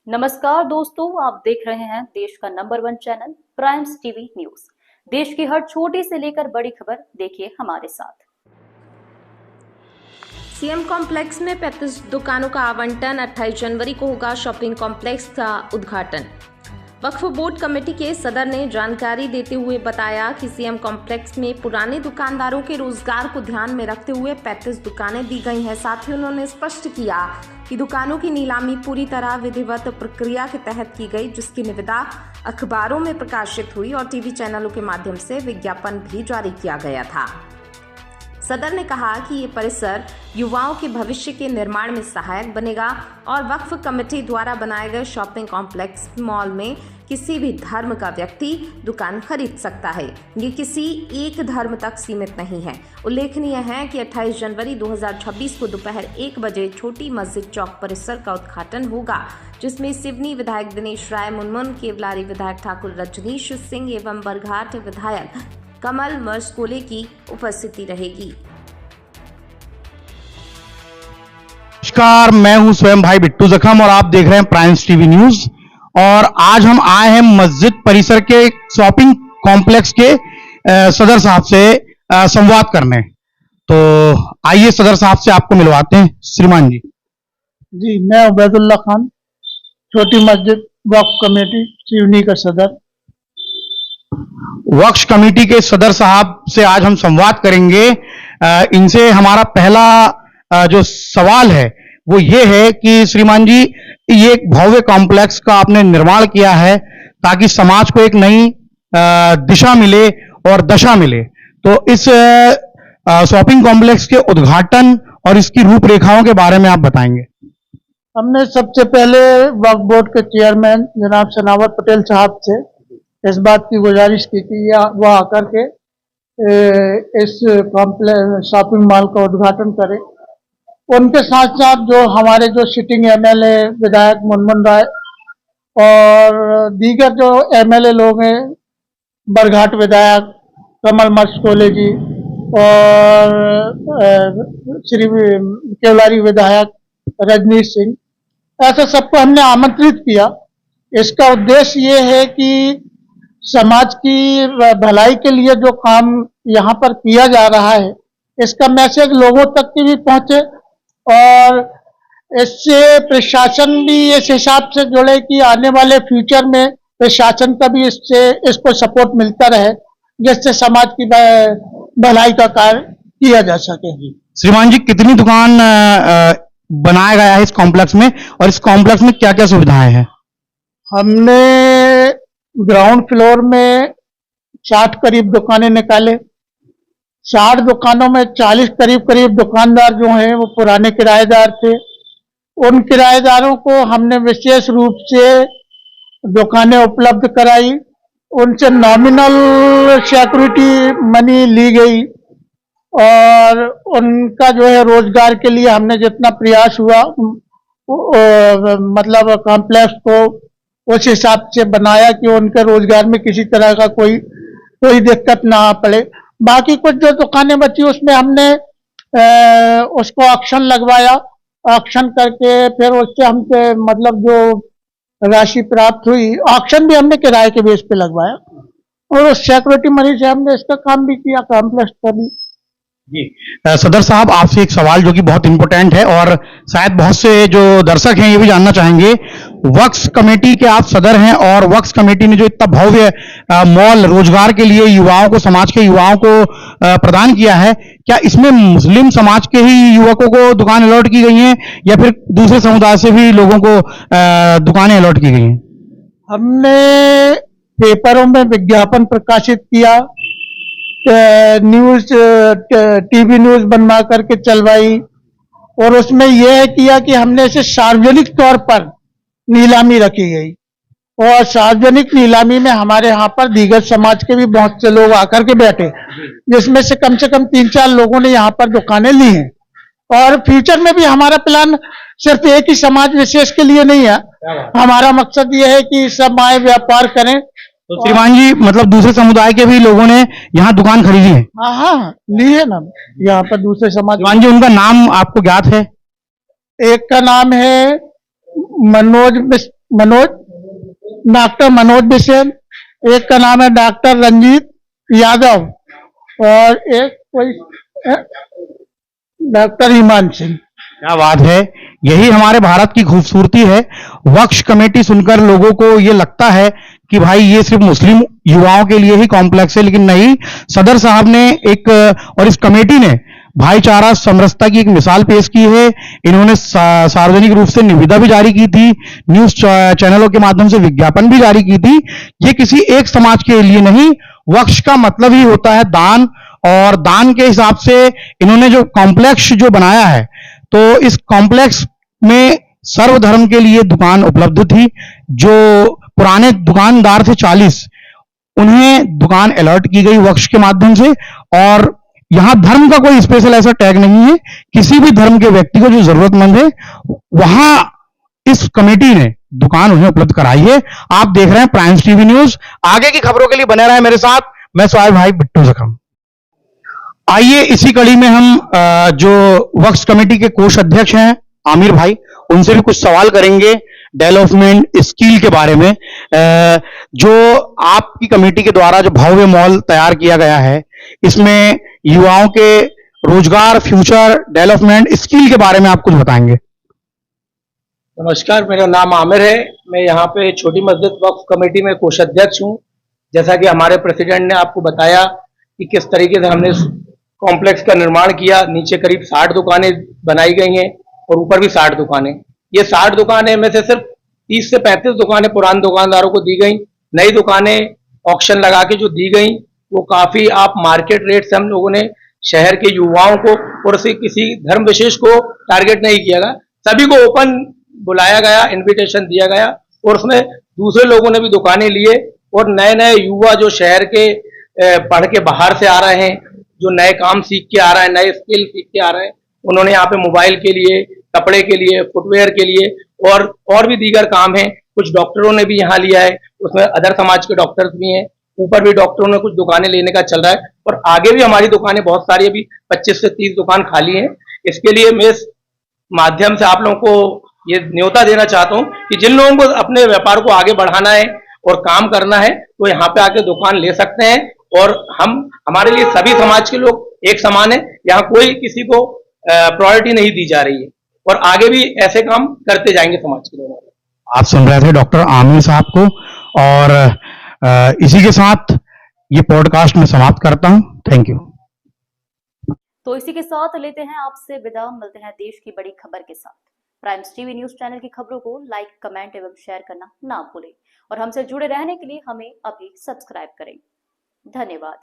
नमस्कार दोस्तों, आप देख रहे हैं देश का number 1 channel primes TV news. देश की हर छोटी से लेकर बड़ी खबर देखिए हमारे साथ। सीएम कॉम्प्लेक्स में 35 दुकानों का आवंटन। 28 जनवरी को होगा शॉपिंग कॉम्प्लेक्स का उद्घाटन। वक्फ बोर्ड कमेटी के सदर ने जानकारी देते हुए बताया कि सीएम कॉम्प्लेक्स में पुराने दुकानदारों के रोजगार को ध्यान में रखते हुए 35 दुकानें दी गई हैं। साथ ही उन्होंने स्पष्ट किया कि दुकानों की नीलामी पूरी तरह विधिवत प्रक्रिया के तहत की गई, जिसकी निविदा अखबारों में प्रकाशित हुई और टीवी चैनलों के माध्यम से विज्ञापन भी जारी किया गया था। सदर ने कहा कि ये परिसर युवाओं के भविष्य के निर्माण में सहायक बनेगा और वक्फ कमेटी द्वारा बनाए गए शॉपिंग कॉम्प्लेक्स मॉल में किसी भी धर्म का व्यक्ति दुकान खरीद सकता है। ये किसी एक धर्म तक सीमित नहीं है। उल्लेखनीय है कि 28 जनवरी 2026 को दोपहर 1 बजे छोटी मस्जिद चौक परिसर का उद्घाटन होगा, जिसमें सिवनी विधायक दिनेश राय मुनमुन, केवलारी विधायक ठाकुर रजनीश सिंह एवं बरघाट विधायक कमल मर्सकोले की उपस्थिति रहेगी। नमस्कार, मैं हूं स्वयं भाई बिट्टू जखम और आप देख रहे हैं प्राइम्स टीवी न्यूज। और आज हम आए हैं मस्जिद परिसर के शॉपिंग कॉम्प्लेक्स के सदर साहब से संवाद करने। तो आइए सदर साहब से आपको मिलवाते हैं। श्रीमान जी। जी, मैं उबैदुल्ला खान, छोटी मस्जिद वक्फ कमेटी सिवनी का सदर। वक्फ कमेटी के सदर साहब से आज हम संवाद करेंगे। इनसे हमारा पहला जो सवाल है वो ये है कि श्रीमान जी, ये एक भव्य कॉम्प्लेक्स का आपने निर्माण किया है ताकि समाज को एक नई दिशा मिले और दशा मिले। तो इस शॉपिंग कॉम्प्लेक्स के उद्घाटन और इसकी रूपरेखाओं के बारे में आप बताएंगे। हमने सबसे पहले वक्फ बोर्ड के चेयरमैन जनाब सनावत पटेल साहब से इस बात की गुजारिश की कि वह आकर के इस कॉम्प्लेक्स शॉपिंग मॉल का उद्घाटन करें। उनके साथ साथ जो हमारे जो सिटिंग एमएलए विधायक मुनमुन राय और दीगर जो एमएलए लोग हैं, बरघाट विधायक कमल मर्सकोले जी और श्री केवलारी विधायक रजनीश सिंह, ऐसे सबको हमने आमंत्रित किया। इसका उद्देश्य ये है कि समाज की भलाई के लिए जो काम यहाँ पर किया जा रहा है, इसका मैसेज लोगों तक की भी पहुंचे और इससे प्रशासन भी इस हिसाब से जुड़े कि आने वाले फ्यूचर में प्रशासन का भी इसको सपोर्ट मिलता रहे, जिससे समाज की भलाई का कार्य किया जा सके। श्रीमान जी, कितनी दुकान बनाया गया है इस कॉम्प्लेक्स में और इस कॉम्प्लेक्स में क्या क्या सुविधाएं हैं? हमने ग्राउंड फ्लोर में 60 करीब दुकानें निकाले। 60 दुकानों में 40 करीब दुकानदार जो हैं वो पुराने किराएदार थे। उन किराएदारों को हमने विशेष रूप से दुकानें उपलब्ध कराई, उनसे नॉमिनल सिक्योरिटी मनी ली गई और उनका जो है रोजगार के लिए हमने जितना प्रयास हुआ मतलब कॉम्प्लेक्स को उस हिसाब से बनाया कि उनके रोजगार में किसी तरह का कोई दिक्कत ना पड़े। बाकी कुछ जो दुकानें बची उसमें हमने उसको ऑक्शन लगवाया। ऑक्शन करके फिर उससे हमसे मतलब जो राशि प्राप्त हुई, ऑक्शन भी हमने किराए के बेस पे लगवाया और उस सिक्योरिटी मनी से हमने इसका काम भी किया, कॉम्प्लेक्स का भी। जी सदर साहब, आपसे एक सवाल जो कि बहुत इंपॉर्टेंट है और शायद बहुत से जो दर्शक हैं ये भी जानना चाहेंगे। वक्फ कमेटी के आप सदर हैं और वक्फ कमेटी ने जो इतना भव्य मॉल रोजगार के लिए युवाओं को, समाज के युवाओं को प्रदान किया है, क्या इसमें मुस्लिम समाज के ही युवकों को दुकान अलॉट की गई हैं या फिर दूसरे समुदाय से भी लोगों को दुकानें अलॉट की गई हैं? हमने पेपरों में विज्ञापन प्रकाशित किया, न्यूज टीवी न्यूज बनवा करके चलवाई और उसमें यह किया कि हमने इसे सार्वजनिक तौर पर नीलामी रखी गई और सार्वजनिक नीलामी में हमारे यहाँ पर दीगर समाज के भी बहुत से लोग आकर के बैठे, जिसमें से कम 3-4 लोगों ने यहाँ पर दुकानें ली हैं। और फ्यूचर में भी हमारा प्लान सिर्फ एक ही समाज विशेष के लिए नहीं है, हमारा मकसद ये है कि सब आए व्यापार करें। तो श्रीमान जी, मतलब दूसरे समुदाय के भी लोगों ने यहाँ दुकान खरीदी है? हाँ, ली है ना यहाँ पर दूसरे समाज। श्रीमान जी, उनका नाम आपको ज्ञात है? एक का नाम है मनोज डॉक्टर मनोज बिसेन, एक का नाम है डॉक्टर रंजीत यादव और एक कोई डॉक्टर ईमान सिंह। क्या बात है, यही हमारे भारत की खूबसूरती है। वक्फ कमेटी सुनकर लोगों को ये लगता है कि भाई ये सिर्फ मुस्लिम युवाओं के लिए ही कॉम्प्लेक्स है, लेकिन नहीं। सदर साहब ने एक और इस कमेटी ने भाईचारा समरसता की एक मिसाल पेश की है। इन्होंने सार्वजनिक रूप से निविदा भी जारी की थी, न्यूज चैनलों के माध्यम से विज्ञापन भी जारी की थी। ये किसी एक समाज के लिए नहीं, वक्फ का मतलब ही होता है दान, और दान के हिसाब से इन्होंने जो कॉम्प्लेक्स जो बनाया है, तो इस कॉम्प्लेक्स में सर्वधर्म के लिए दुकान उपलब्ध थी। जो पुराने दुकानदार थे 40, उन्हें दुकान अलर्ट की गई वक्फ के माध्यम से। और यहां धर्म का कोई स्पेशल ऐसा टैग नहीं है, किसी भी धर्म के व्यक्ति को जो जरूरतमंद है वहां इस कमेटी ने दुकान उन्हें उपलब्ध कराई है। आप देख रहे हैं प्राइम्स टीवी न्यूज। आगे की खबरों के लिए बने रहे मेरे साथ। मैं स्वाभाविक भाई बिट्टू जखम। आइए इसी कड़ी में हम जो वक्फ कमेटी के कोष अध्यक्ष हैं आमिर भाई, उनसे भी कुछ सवाल करेंगे डेवलपमेंट स्किल के बारे में। जो आपकी कमेटी के द्वारा जो भव्य मॉल तैयार किया गया है, इसमें युवाओं के रोजगार, फ्यूचर डेवलपमेंट स्किल के बारे में आप कुछ बताएंगे। नमस्कार, मेरा नाम आमिर है। मैं यहाँ पे छोटी मस्जिद वक्फ कमेटी में कोषाध्यक्ष हूँ। जैसा कि हमारे प्रेसिडेंट ने आपको बताया कि किस तरीके से हमने कॉम्प्लेक्स का निर्माण किया। नीचे करीब 60 दुकानें बनाई गई हैं और ऊपर भी 60 दुकानें। ये 60 दुकानें में से सिर्फ 30 से 35 दुकानें पुराने दुकानदारों को दी गई। नई दुकानें ऑक्शन लगा के जो दी गई वो काफी आप मार्केट रेट से हम लोगों ने शहर के युवाओं को और किसी धर्म विशेष को टारगेट नहीं किया गया, सभी को ओपन बुलाया गया, इनविटेशन दिया गया और उसमें दूसरे लोगों ने भी दुकानें लिए। और नए नए युवा जो शहर के पढ़ के बाहर से आ रहे हैं, जो नए काम सीख के आ रहे हैं, नए स्किल सीख के आ रहे हैं, उन्होंने यहाँ पे मोबाइल के लिए, कपड़े के लिए, फुटवेयर के लिए और भी दीगर काम है। कुछ डॉक्टरों ने भी यहाँ लिया है, उसमें अदर समाज के डॉक्टर्स भी हैं। ऊपर भी डॉक्टरों ने कुछ दुकानें लेने का चल रहा है और आगे भी हमारी दुकानें बहुत सारी, अभी 25 से 30 दुकान खाली हैं। इसके लिए मैं इस माध्यम से आप लोगों को ये न्योता देना चाहता हूँ कि जिन लोगों को अपने व्यापार को आगे बढ़ाना है और काम करना है, तो यहाँ पे आके दुकान ले सकते हैं। और हमारे लिए सभी समाज के लोग एक समान है, यहाँ कोई किसी को प्रायोरिटी नहीं दी जा रही है और आगे भी ऐसे काम करते जाएंगे समाज के लोग। आप सुन रहे थे डॉक्टर आमिर साहब को, और इसी के साथ ये पॉडकास्ट में समाप्त करता हूं। Thank you. तो इसी के साथ लेते हैं आपसे विदा, मिलते हैं देश की बड़ी खबर के साथ। प्राइम्स टीवी न्यूज चैनल की खबरों को लाइक, कमेंट एवं शेयर करना ना भूलें और हमसे जुड़े रहने के लिए हमें अभी सब्सक्राइब करें। धन्यवाद।